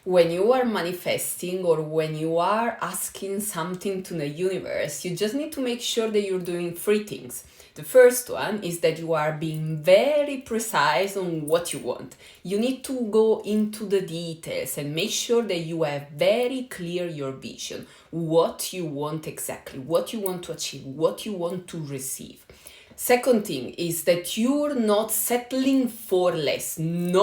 When you are manifesting or when you are asking something to the universe, you just need to make sure that you're doing three things. The first one is that you are being very precise on what you want. You need to go into the details and make sure that you have very clear your vision, what you want exactly, what you want to achieve, what you want to receive. Second thing is that you're not settling for less, and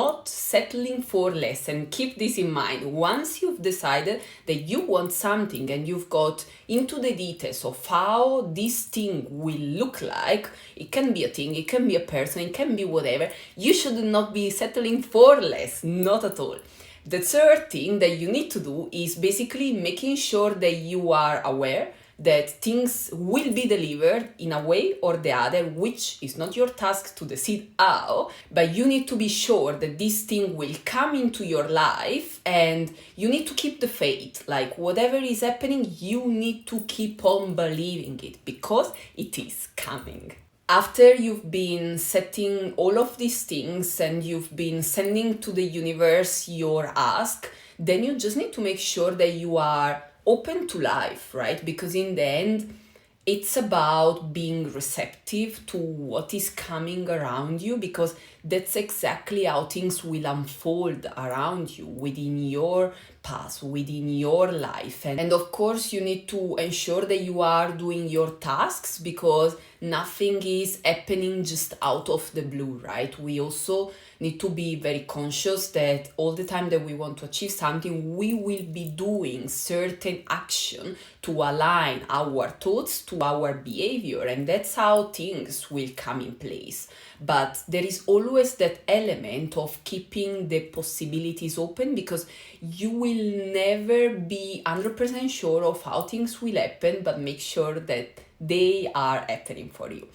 keep this in mind. Once you've decided that you want something and you've got into the details of how this thing will look like, it can be a thing, it can be a person, it can be whatever, you should not be settling for less, not at all. The third thing that you need to do is basically making sure that you are aware that things will be delivered in a way or the other, which is not your task to decide how, but you need to be sure that this thing will come into your life, and you need to keep the faith. Like, whatever is happening, you need to keep on believing it, because it is coming. After you've been setting all of these things and you've been sending to the universe your ask, then you just need to make sure that you are open to life, right? Because in the end, it's about being receptive to what is coming around you, because that's exactly how things will unfold around you within your path, within your life. And of course, you need to ensure that you are doing your tasks, because nothing is happening just out of the blue, right? We also need to be very conscious that all the time that we want to achieve something, we will be doing certain action to align our thoughts to our behavior, and that's how things will come in place. But there is always that element of keeping the possibilities open, because you will never be 100% sure of how things will happen, but make sure that they are happening for you.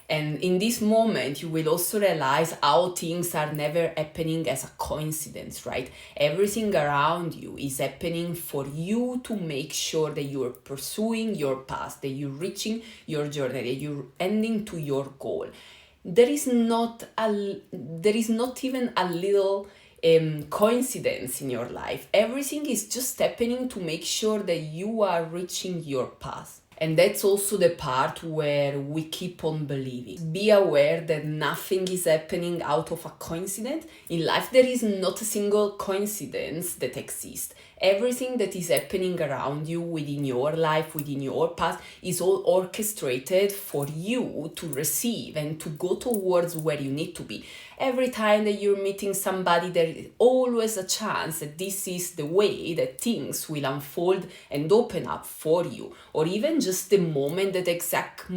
And in this moment, you will also realize how things are never happening as a coincidence, right? Everything around you is happening for you to make sure that you're pursuing your path, that you're reaching your journey, that you're ending to your goal. There is not even a little coincidence in your life. Everything is just happening to make sure that you are reaching your path. And that's also the part where we keep on believing. Be aware that nothing is happening out of a coincidence. In life, there is not a single coincidence that exists. Everything that is happening around you, within your life, within your path, is all orchestrated for you to receive and to go towards where you need to be. Every time that you're meeting somebody, there is always a chance that this is the way that things will unfold and open up for you. Or even just the moment, that exact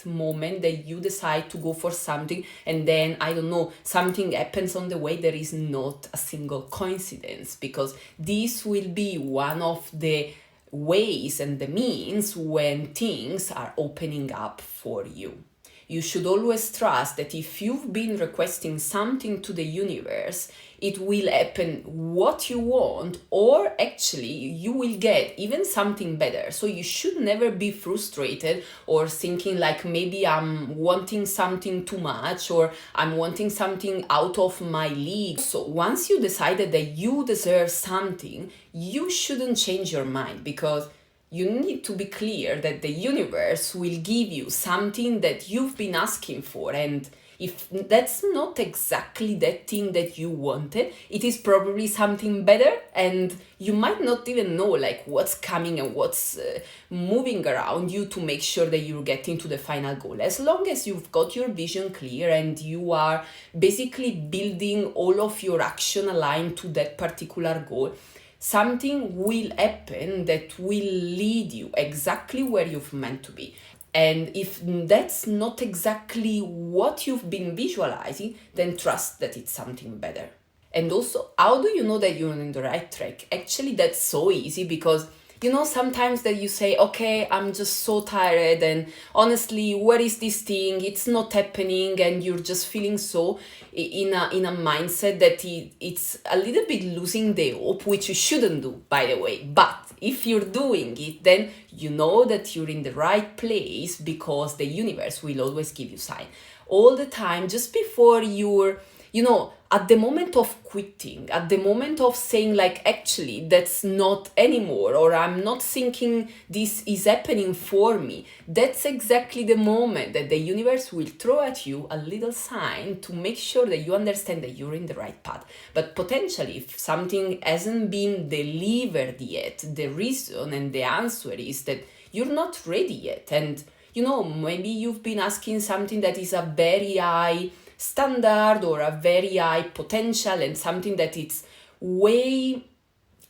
moment that you decide to go for something, and then, I don't know, something happens on the way. There is not a single coincidence, because this will be one of the ways and the means when things are opening up for you. You should always trust that if you've been requesting something to the universe, it will happen what you want, or actually you will get even something better. So you should never be frustrated or thinking like, maybe I'm wanting something too much, or I'm wanting something out of my league. So once you decided that you deserve something, you shouldn't change your mind, because you need to be clear that the universe will give you something that you've been asking for. And if that's not exactly that thing that you wanted, it is probably something better, and you might not even know like what's coming and what's moving around you to make sure that you're getting to the final goal. As long as you've got your vision clear and you are basically building all of your action aligned to that particular goal, something will happen that will lead you exactly where you've meant to be. And if that's not exactly what you've been visualizing, then trust that it's something better. And also, how do you know that you're on the right track? Actually, that's so easy, because sometimes that you say, okay, I'm just so tired, and honestly, where is this thing? It's not happening, and you're just feeling so in a mindset that it's a little bit losing the hope, which you shouldn't do, by the way. But if you're doing it, then you know that you're in the right place, because the universe will always give you sign all the time. Just before you're at the moment of quitting, at the moment of saying like, actually, that's not anymore, or I'm not thinking this is happening for me, that's exactly the moment that the universe will throw at you a little sign to make sure that you understand that you're in the right path. But potentially, if something hasn't been delivered yet, the reason and the answer is that you're not ready yet. And maybe you've been asking something that is a very high standard or a very high potential, and something that it's way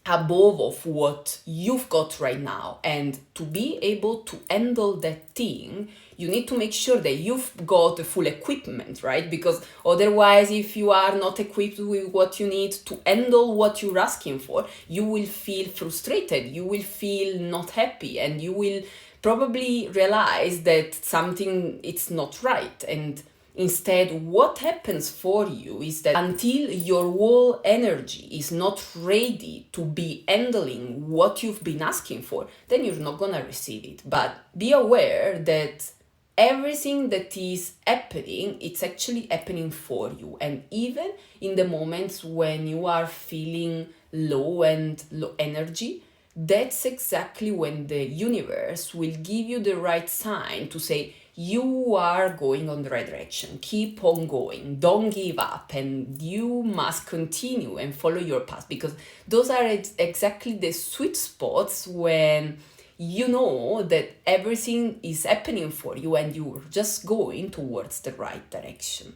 above of what you've got right now. And to be able to handle that thing, you need to make sure that you've got the full equipment, right? Because otherwise, if you are not equipped with what you need to handle what you're asking for, you will feel frustrated, you will feel not happy, and you will probably realize that something it's not right. And instead, what happens for you is that until your whole energy is not ready to be handling what you've been asking for, then you're not gonna receive it. But be aware that everything that is happening, it's actually happening for you. And even in the moments when you are feeling low and low energy, that's exactly when the universe will give you the right sign to say, you are going on the right direction. Keep on going. Don't give up. And you must continue and follow your path, because those are exactly the sweet spots when you know that everything is happening for you and you're just going towards the right direction.